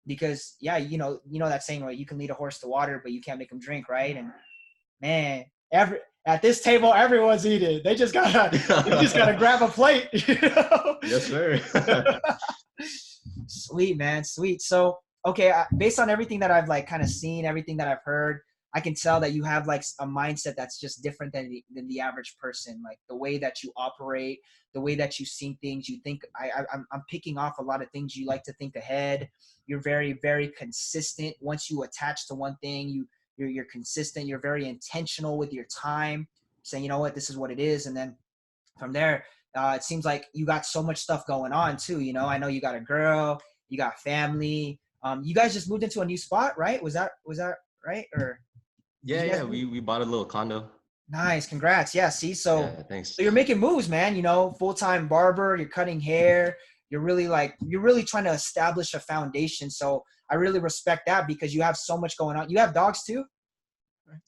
Because yeah, that saying, right? You can lead a horse to water, but you can't make him drink, right? And man, every at this table, everyone's eating. They just gotta grab a plate. Yes, sir. Sweet, man, sweet. So, okay, based on everything that I've like kind of seen, everything that I've heard, I can tell that you have like a mindset that's just different than the average person. Like the way that you operate, the way that you see things, you think. I'm picking off a lot of things. You like to think ahead. You're very, very consistent. Once you attach to one thing, you're consistent. You're very intentional with your time, saying, you know what, this is what it is, and then from there, it seems like you got so much stuff going on too. I know you got a girl, you got family. You guys just moved into a new spot, right? Was that right? Or did Yeah, you guys yeah. move? We bought a little condo. Nice, congrats. Yeah, see, so Yeah, thanks. you're making moves, man. Full-time barber, you're cutting hair, you're really trying to establish a foundation. So I really respect that because you have so much going on. You have dogs too?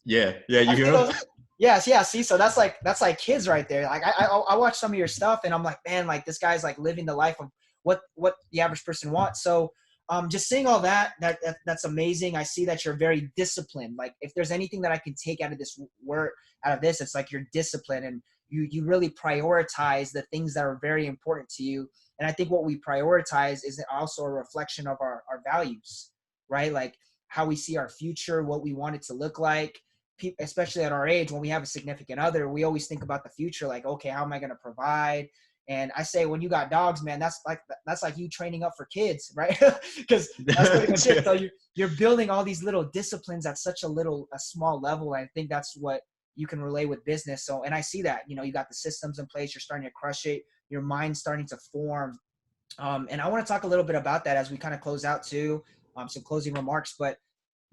Yeah, yeah. I You see hear those. him? Yes, yeah. See, so that's like kids right there. Like I watch some of your stuff, and I'm like, man, like this guy's like living the life of what the average person wants. So, just seeing all that's amazing. I see that you're very disciplined. Like if there's anything that I can take out of this work, out of this, it's like you're disciplined and you really prioritize the things that are very important to you. And I think what we prioritize is also a reflection of our values, right? Like how we see our future, what we want it to look like, especially at our age, when we have a significant other, we always think about the future, like, okay, how am I going to provide? And I say, when you got dogs, man, that's like you training up for kids, right? Because that's pretty much it. So you're building all these little disciplines at such a small level. And I think that's what you can relay with business. So, and I see that, you got the systems in place, you're starting to crush it, your mind's starting to form. And I want to talk a little bit about that as we kind of close out too, some closing remarks. But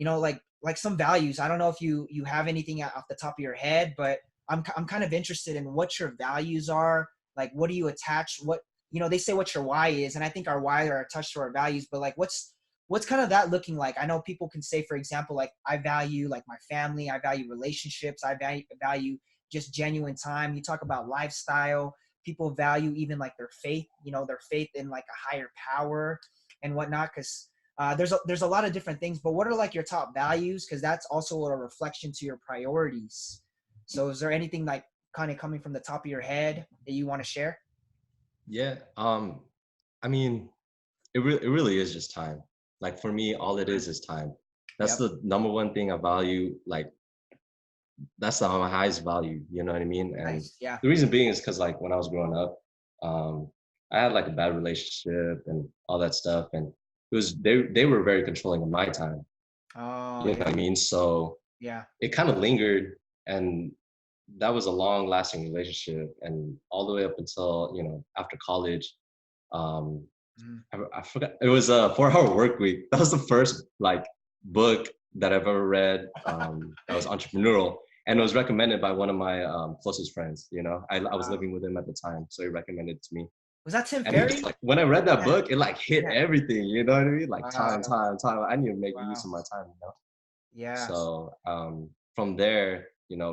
like some values. I don't know if you have anything off the top of your head, but I'm kind of interested in what your values are. Like, what do you attach? They say what your why is, and I think our why are attached to our values. But like, what's kind of that looking like? I know people can say, for example, like I value like my family, I value relationships, I value just genuine time. You talk about lifestyle. People value even like their faith in like a higher power and whatnot. Because there's a lot of different things, but what are like your top values? Because that's also a reflection to your priorities. So is there anything like kind of coming from the top of your head that you want to share? Yeah. I mean, it really is just time. Like for me, all it is time. That's Yep. the number one thing I value. Like that's the highest value. You know what I mean? And Nice. Yeah. the reason being is because like when I was growing up, um, I had like a bad relationship and all that stuff, and they were very controlling of my time. Oh You know what I yeah. mean? So Yeah. it kind of lingered, and that was a long lasting relationship, and all the way up until after college. Um, Mhm. I forgot. It was a 4 hour work week. That was the first like book that I've ever read. That was entrepreneurial, and it was recommended by one of my closest friends. I was Wow. living with him at the time, so he recommended it to me. Was that Tim And he just Ferry? like when I read that Yeah. book, it like hit Yeah. everything. You know what I mean? Like time, Wow. time, time. I need to make use Wow. of my time. Yeah. So from there,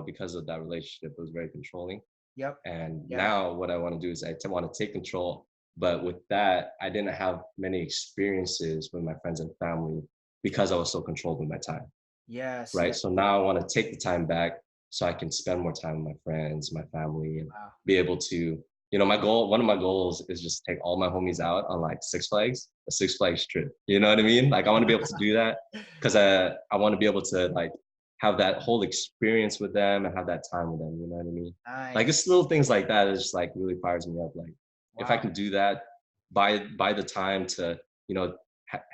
because of that relationship, it was very controlling. Yep. And Yeah. now what I want to do is want to take control. But with that, I didn't have many experiences with my friends and family because I was so controlled with my time. Yes. Right. Yes. So now I want to take the time back so I can spend more time with my friends, my family, and Wow. be able to one of my goals is just take all my homies out on like a Six Flags trip. You know what I mean? Like I want to be able to do that because I want to be able to like have that whole experience with them and have that time with them. You know what I mean? Like Nice. it's little things like that that just like really fires me up. Like if I Wow. can do that, buy the time to, you know,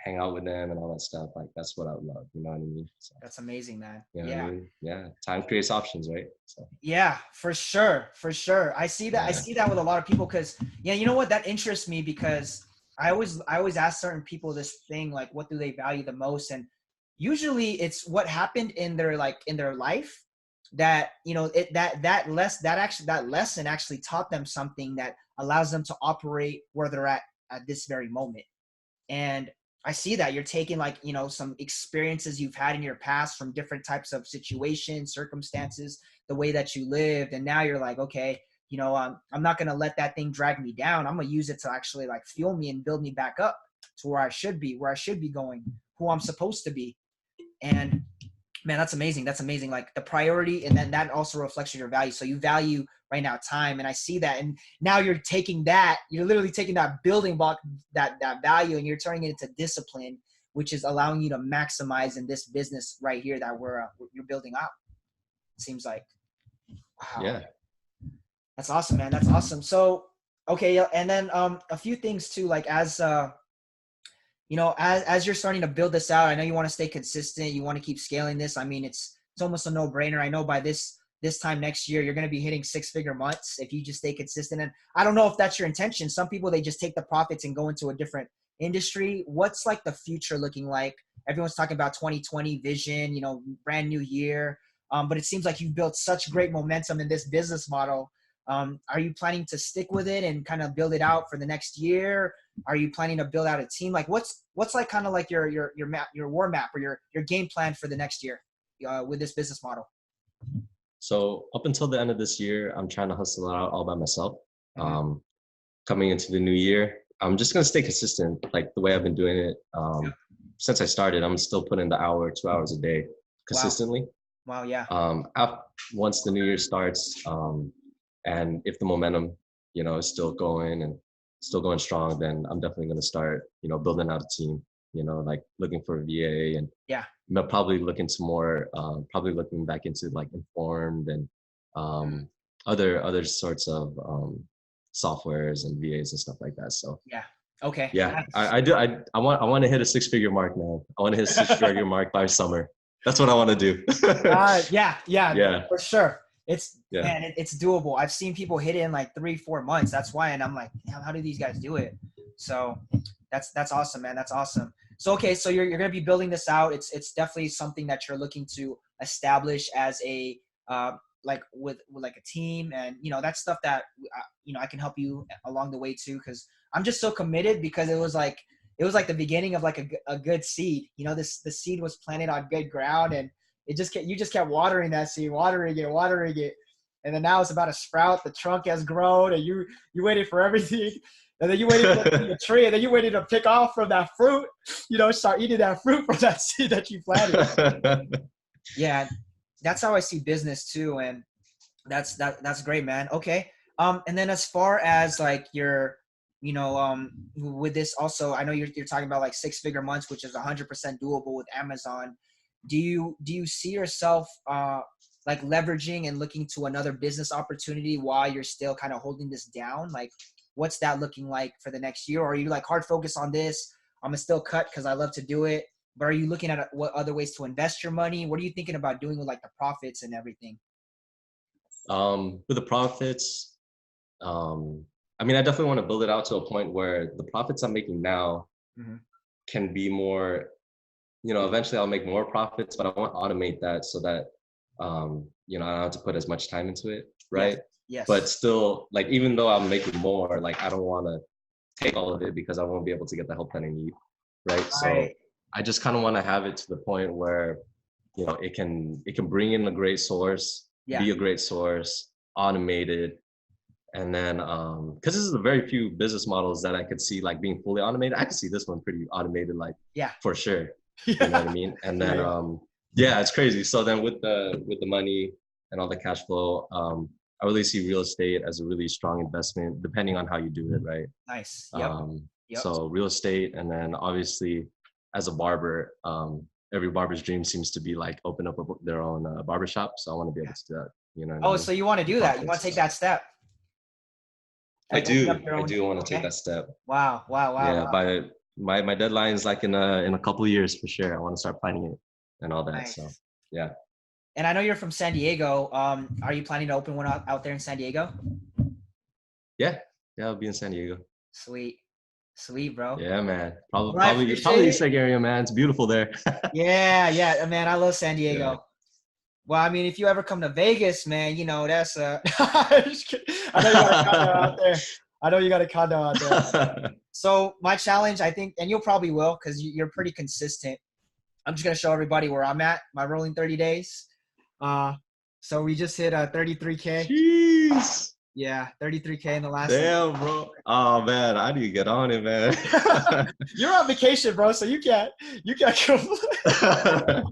hang out with them and all that stuff. Like that's what I would love. You know what I mean? So, That's amazing, man. you know what I Yeah. mean? Yeah. Time creates options, right? So Yeah, for sure. For sure. I see that. I yeah. see that with a lot of people because yeah, you know what? That interests me because I always ask certain people this thing, like what do they value the most? And usually it's what happened in their in their life that, that lesson actually taught them something that allows them to operate where they're at this very moment. And I see that you're taking some experiences you've had in your past from different types of situations, circumstances, the way that you lived. And now you're like, okay, I'm not going to let that thing drag me down. I'm going to use it to actually like fuel me and build me back up to where I should be going, who I'm supposed to be. And man, that's amazing. That's amazing. Like the priority, and then that also reflects your value. So you value right now time, and I see that. And now you're taking that, you're literally taking that building block, that value, and you're turning it into discipline, which is allowing you to maximize in this business right here that you're building out. It seems like, wow, Yeah. that's awesome, man. That's awesome. So, okay, yeah, and then a few things too, like as you're starting to build this out, I know you want to stay consistent. You want to keep scaling this. I mean, it's almost a no-brainer. I know by this time next year, you're going to be hitting 6-figure months if you just stay consistent. And I don't know if that's your intention. Some people, they just take the profits and go into a different industry. What's like the future looking like? Everyone's talking about 2020 vision, brand new year. But it seems like you've built such great momentum in this business model. Are you planning to stick with it and kind of build it out for the next year? Are you planning to build out a team? Like what's like kind of like your map, your war map, or your game plan for the next year with this business model? So up until the end of this year, I'm trying to hustle it out all by myself. Mm-hmm. Coming into the new year, I'm just gonna stay consistent, like the way I've been doing it. Since I started, I'm still putting the hour, 2 hours a day Wow. consistently. Wow. Yeah. Once the new year starts, and if the momentum, is still going and still going strong, then I'm definitely gonna start, building out a team. Like looking for a VA and Yeah. probably looking to more, probably looking back into like Informed and other sorts of softwares and VAs and stuff like that. So Yeah. Okay. yeah, Nice. I want to hit a 6-figure mark now. I want to hit a 6-figure mark by summer. That's what I want to do. Yeah. Yeah, For sure. yeah. Man, it's doable. I've seen people hit it in like 3-4 months. That's why. And I'm like, damn, how do these guys do it? So that's awesome, man. That's awesome. So, okay. So you're going to be building this out. It's definitely something that you're looking to establish as a, like with like a team, and that's stuff that I can help you along the way too, because I'm just so committed, because it was like the beginning of like a good seed. The seed was planted on good ground, and you just kept watering that seed, watering it, and then now it's about to sprout. The trunk has grown, and you waited for everything, and then you waited for the tree, and then you waited to pick off from that fruit. Start eating that fruit from that seed that you planted. Yeah, that's how I see business too, and that's great, man. Okay, and then as far as like your, with this also, I know you're talking about like 6-figure months, which is 100% doable with Amazon. Do you see yourself like leveraging and looking to another business opportunity while you're still kind of holding this down? Like, what's that looking like for the next year? Or are you like hard focus on this? I'm gonna still cut because I love to do it. But are you looking at what other ways to invest your money? What are you thinking about doing with like the profits and everything? With the profits, I mean, I definitely want to build it out to a point where the profits I'm making now Mm-hmm. can be more, eventually I'll make more profits, but I want to automate that so that, I don't have to put as much time into it. Yes. Right. But Yes. still, like, even though I'm making more, like, I don't want to take all of it because I won't be able to get the help that I need. Right. So Right. I just kind of want to have it to the point where, it can bring in a great source, Yeah. be a great source, automated. And then, because this is the very few business models that I could see like being fully automated. I could see this one pretty automated, like Yeah. for sure. You know Yeah. what I mean? And then, Yeah. yeah, it's crazy. So then with the money and all the cash flow, I really see real estate as a really strong investment, depending on how you do it, right? Nice. Yep. Yep. So real estate, and then obviously as a barber, every barber's dream seems to be like open up their own barber shop. So I want to be able to do that. You know what I Oh, mean? so you want to do that? You want Profits. to take that step? I Like open up do. your I own. do want to take Okay. that step. Wow. Wow. Wow. Yeah, Wow. by my deadline is like in a couple of years for sure. I want to start planning it and all that. So Nice. yeah. And I know you're from San Diego. Are you planning to open one out there in San Diego? Yeah. Yeah, I'll be in San Diego. Sweet. Sweet, bro. Yeah, man. Well, I Probably appreciate the it. sick area, man. It's beautiful there. Yeah, yeah, man. I love San Yeah. Diego. Well, I mean, if you ever come to Vegas, man, you know, that's I know you got a condo out there. I know you got a condo out there. So my challenge, I think, and you'll probably will, because you're pretty consistent. I'm just gonna show everybody where I'm at, my rolling 30 days. So we just hit 33K. Jeez. Yeah, 33K in the last. Damn, bro. Oh man, I need to get on it, man. You're on vacation, bro, so you can't complain.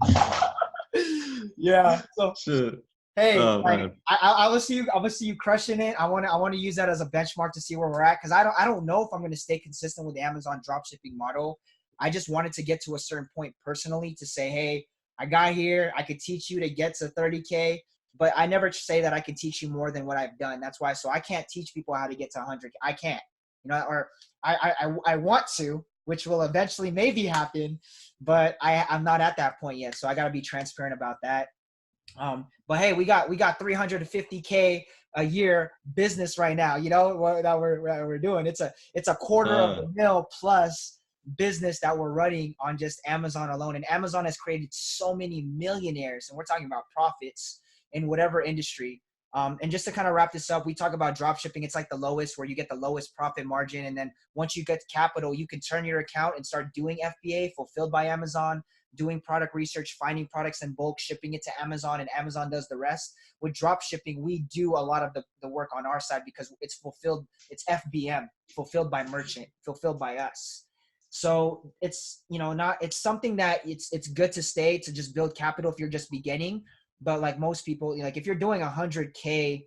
Yeah. So Shit. hey, Oh like man. I will see you. I will see you crushing it. I want to use that as a benchmark to see where we're at, because I don't know if I'm going to stay consistent with the Amazon dropshipping model. I just wanted to get to a certain point personally to say, hey, I got here. I could teach you to get to 30K, but I never say that I can teach you more than what I've done. That's why. So I can't teach people how to get to 100K. I can't. You know, or I want to, which will eventually maybe happen, but I'm not at that point yet. So I got to be transparent about that. But hey, we got 350K a year business right now. You know that we're doing. It's a quarter of the mil plus business that we're running on just Amazon alone. And Amazon has created so many millionaires, and we're talking about profits in whatever industry. And just to kind of wrap this up, we talk about drop shipping. It's like the lowest, where you get the lowest profit margin. And then once you get capital, you can turn your account and start doing FBA, fulfilled by Amazon, doing product research, finding products in bulk, shipping it to Amazon, and Amazon does the rest. With drop shipping, we do a lot of the work on our side because it's fulfilled. It's FBM, fulfilled by merchant, fulfilled by us. So it's, it's something that it's good to stay, to just build capital if you're just beginning. But like most people, like if you're doing 100K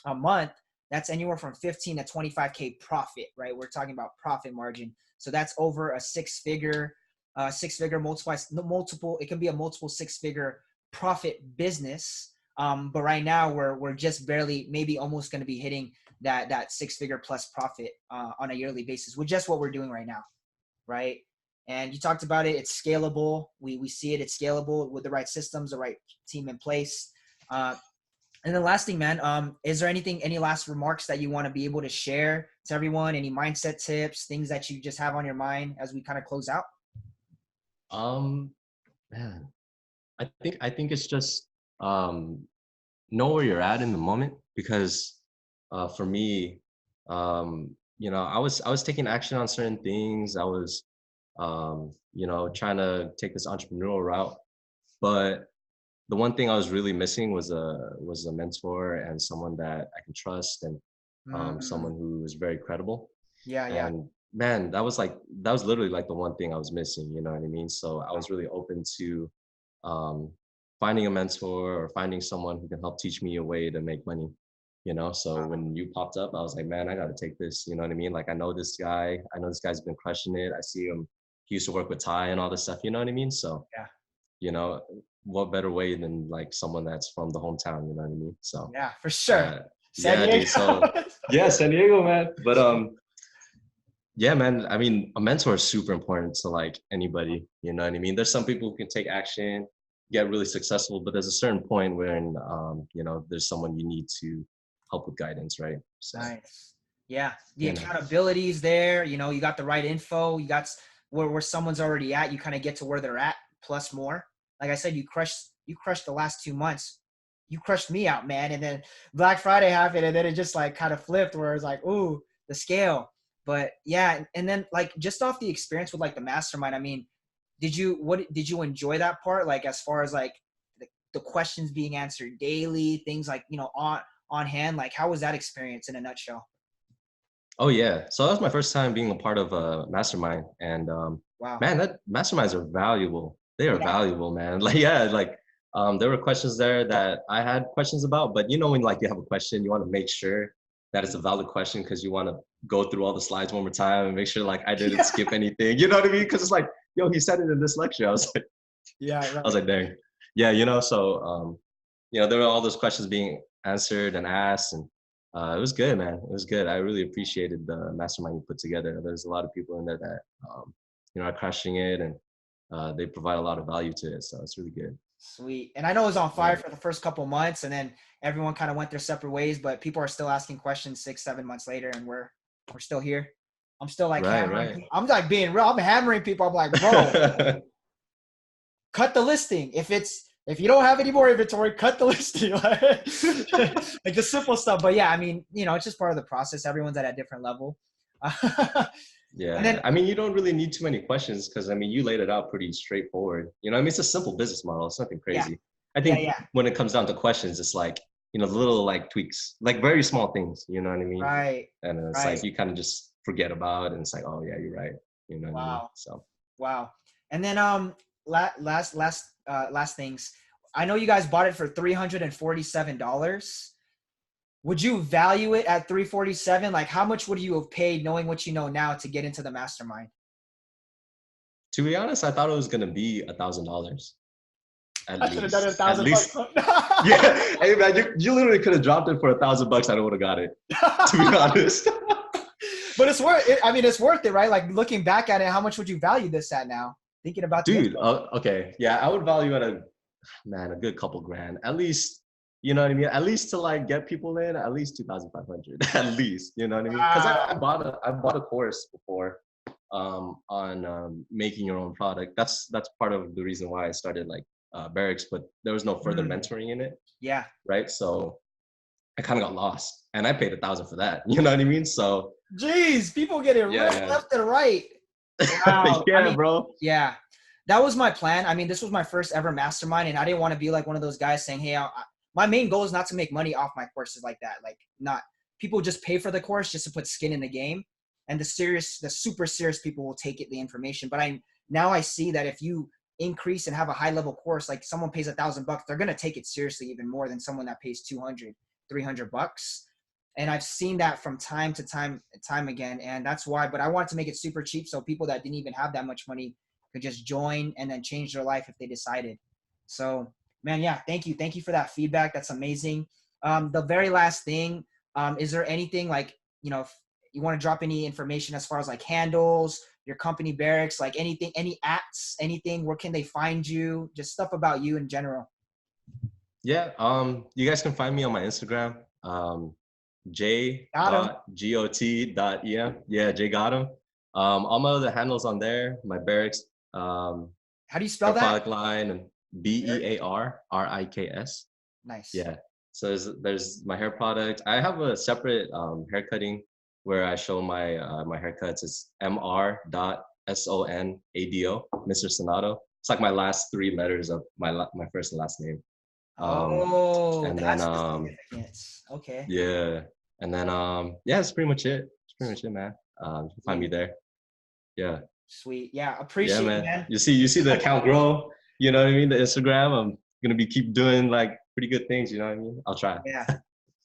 a month, that's anywhere from 15 to 25K profit, right? We're talking about profit margin. So that's over a six-figure multiple. It can be a multiple six-figure profit business. But right now we're just barely, maybe almost going to be hitting that six-figure plus profit on a yearly basis with just what we're doing right now, right? And you talked about it. It's scalable. We see it. It's scalable with the right systems, the right team in place. And then last thing, man, is there any last remarks that you want to be able to share to everyone? Any mindset tips, things that you just have on your mind as we kind of close out? Man, I think it's just know where you're at in the moment, because for me, I was taking action on certain things. I was trying to take this entrepreneurial route, but the one thing I was really missing was a mentor and someone that I can trust, and someone who is very credible. Yeah. And man, that was literally like the one thing I was missing. You know what I mean? So I was really open to finding a mentor or finding someone who can help teach me a way to make money. So when you popped up, I was like, man, I got to take this. You know what I mean? Like, I know this guy. I know this guy's been crushing it. I see him. He used to work with Ty and all this stuff. You know what I mean? So, Yeah. What better way than like someone that's from the hometown? You know what I mean? So, Yeah, for sure. San yeah, Diego. dude. So, yeah, San Diego, man. But yeah, man. I mean, a mentor is super important to like anybody. You know what I mean? There's some people who can take action, get really successful, but there's a certain point when there's someone you need to help with guidance, right? So nice. Yeah, the accountability is there. You got the right info. You got where someone's already at. You kind of get to where they're at plus more. Like I said, you crushed the last 2 months. You crushed me out, man. And then Black Friday happened, and then it just like kind of flipped, where it's like, ooh, the scale. But yeah, and then like just off the experience with like the mastermind, I mean, did you enjoy that part? Like as far as like the questions being answered daily, things like on hand. Like how was that experience in a nutshell? Oh yeah. So that was my first time being a part of a mastermind. And Wow. man, that masterminds are valuable. They are Yeah. valuable, man. Like, yeah, like There were questions there that I had questions about, but you know, when like you have a question, you want to make sure that it's a valid question because you want to go through all the slides one more time and make sure like I didn't skip anything. You know what I mean? Because it's like, yo, he said it in this lecture. I was like, Yeah, I was right. like, dang. Yeah, you know, so you know, there were all those questions being answered and asked, and it was good, man. It was good. I really appreciated the mastermind you put together. There's a lot of people in there that you know, are crushing it, and they provide a lot of value to it. So it's really good. Sweet. And I know it was on fire Yeah. for the first couple months, and then everyone kind of went their separate ways, but people are still asking questions 6, 7 months later, and we're still here. I'm still like Right, hammering. right. I'm like being real. I'm hammering people. I'm like, bro, cut the listing. If you don't have any more inventory, cut the listing. Like the simple stuff. But yeah, I mean, you know, it's just part of the process. Everyone's at a different level. And Yeah, then I mean, you don't really need too many questions because I mean, you laid it out pretty straightforward. You know, I mean, it's a simple business model. It's nothing yeah, crazy. I yeah, think yeah. when it comes down to questions, it's like, you know, the little like tweaks, like very small things. You know what I mean? Right, And it's right. like you kind of just forget about it, and it's like, oh yeah, you're right. You know what I mean? Wow. So Wow. And then last things. I know you guys bought it for $347. Would you value it at 347? Like how much would you have paid knowing what you know now to get into the mastermind? to be honest, I thought it was gonna be $1,000 at I should have done it a least. At thousand bucks. least, yeah. Hey man, you literally could have dropped it for $1,000. I would have got it. To be honest. But it's worth it. I mean, it's worth it, right? Like looking back at it, how much would you value this at now? Thinking about the Dude, info. okay. Yeah, I would value at a good couple grand. At least, you know what I mean? At least to like get people in, at least 2,500. At least, you know what I mean? Because Wow. I bought a course before on making your own product. That's part of the reason why I started like Barracks, but there was no further Mm, mentoring in it, yeah. right? So I kind of got lost and I paid 1,000 for that. You know what I mean? So Jeez, people getting ripped yeah, left and right. yeah. Wow. I Yeah, mean, bro. yeah, that was my plan. I mean, this was my first ever mastermind, and I didn't want to be like one of those guys saying, "Hey, my main goal is not to make money off my courses like that. Like, not people just pay for the course just to put skin in the game, and the super serious people will take it, the information. But I see that if you increase and have a high level course, like someone pays $1,000, they're gonna take it seriously even more than someone that pays 200, $300. And I've seen that from time to time again. And that's why, but I wanted to make it super cheap so people that didn't even have that much money could just join and then change their life if they decided. So, man, yeah, thank you. Thank you for that feedback. That's amazing. The very last thing, is there anything like, you know, if you want to drop any information as far as like handles, your company Barracks, like anything, any apps, anything, where can they find you? Just stuff about you in general. Yeah, you guys can find me on my Instagram. Got him. j.got.em. Yeah, J got him. All my other handles on there, my Barracks, How do you spell hair that? product line, and BEARRIKS. Nice. Yeah. So there's my hair product. I have a separate hair cutting where I show my my haircuts. It's MR.SONADO, Mr. Sonato. It's like my last three letters of my first and last name. Um, Oh, and then that's the significance. Okay. yeah, and then yeah, that's pretty much it. That's pretty much it, man. You can find me Sweet. there. Yeah, Sweet. Yeah. yeah, Appreciate it, man. man. You see the account grow. You know what I mean? The Instagram. I'm gonna be keep doing like pretty good things. You know what I mean? I'll try. Yeah.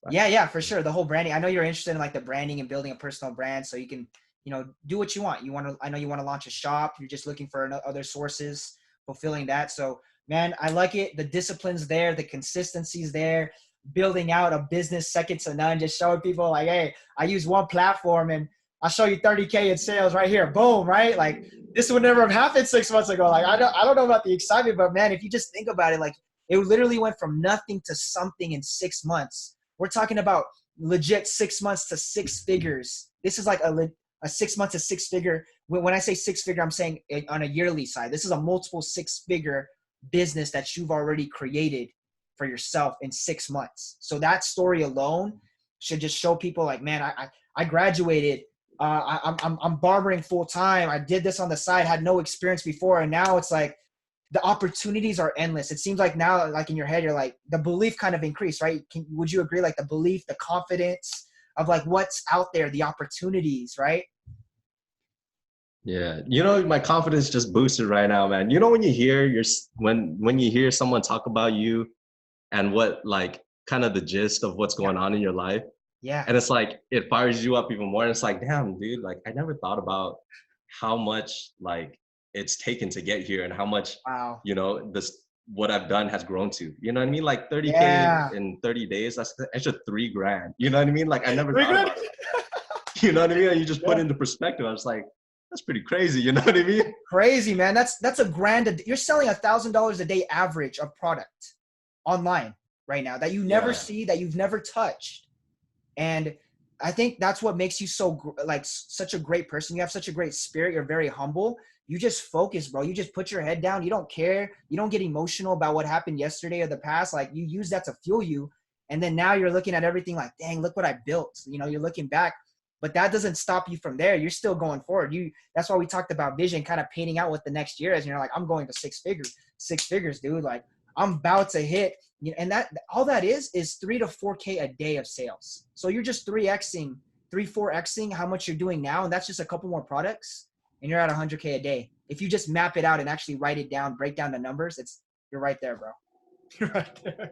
Yeah, yeah, for sure. The whole branding. I know you're interested in like the branding and building a personal brand so you can, you know, do what you want. I know you want to launch a shop. You're just looking for other sources, fulfilling that. So, man, I like it. The discipline's there, the consistency's there, building out a business second to none, just showing people like, hey, I use one platform and I'll show you 30K in sales right here. Boom, right? Like this would never have happened 6 months ago. Like I don't know about the excitement, but man, if you just think about it, like it literally went from nothing to something in 6 months. We're talking about legit 6 months to six figures. This is like a 6 months to six figure. When I say six figure, I'm saying on a yearly side. This is a multiple six figure business that you've already created for yourself in 6 months. So that story alone should just show people like, man, I graduated. I'm barbering full time. I did this on the side, had no experience before, and now it's like the opportunities are endless. It seems like now, like in your head, you're like the belief kind of increased, right? Would you agree? Like the belief, the confidence of like what's out there, the opportunities, right? Yeah, you know, my confidence just boosted right now, man. You know, when you hear when you hear someone talk about you and what like kind of the gist of what's Yeah. going on in your life, Yeah. and it's like it fires you up even more. And it's like, damn, dude, like I never thought about how much like it's taken to get here and how much, Wow. you know, this what I've done has grown to. You know what I mean? Like 30K Yeah. in 30 days, that's extra 3 grand. You know what I mean? Like I never Very thought good. about it. You know what I mean? And you just put Yeah. it into perspective. I was like, that's pretty crazy. You know what I mean? Crazy, man. That's a grand. You're selling $1,000 a day average of product online right now that you never Yeah. see, that you've never touched. And I think that's what makes you so like such a great person. You have such a great spirit. You're very humble. You just focus, bro. You just put your head down. You don't care. You don't get emotional about what happened yesterday or the past. Like you use that to fuel you. And then now you're looking at everything like, dang, look what I built. You know, you're looking back, but that doesn't stop you from there. You're still going forward. That's why we talked about vision, kind of painting out what the next year is. And you're like, I'm going to six figures, dude. Like I'm about to hit, and that all that is 3 to 4K a day of sales. So you're just 4Xing how much you're doing now. And that's just a couple more products and you're at 100K a day. If you just map it out and actually write it down, break down the numbers, you're right there, bro. You're right there.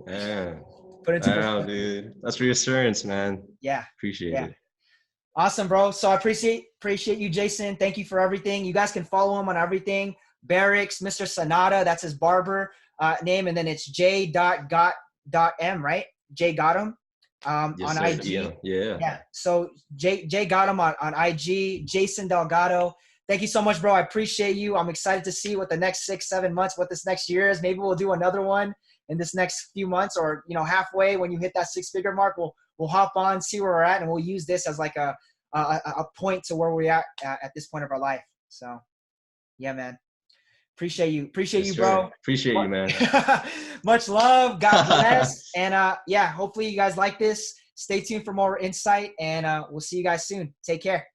Yeah. Put it into Wow, perspective. dude. That's reassurance, man. Yeah. Appreciate Yeah. it. Awesome, bro. So I appreciate you, Jason. Thank you for everything. You guys can follow him on everything. Barracks, Mr. Sonata, that's his barber name, and then it's j.got.m, right? J got him Yes, on sir. IG. Yeah. Yeah. Yeah. So J got him on IG. Jason Delgado. Thank you so much, bro. I appreciate you. I'm excited to see what the next 6-7 months, what this next year is. Maybe we'll do another one in this next few months, or halfway when you hit that 6-figure mark, we'll hop on, see where we're at, and we'll use this as like a point to where we're at this point of our life. So yeah, man. Appreciate Yes, you, sir. bro. Appreciate you, man. Much love. God bless. And yeah, hopefully you guys like this. Stay tuned for more insight, and we'll see you guys soon. Take care.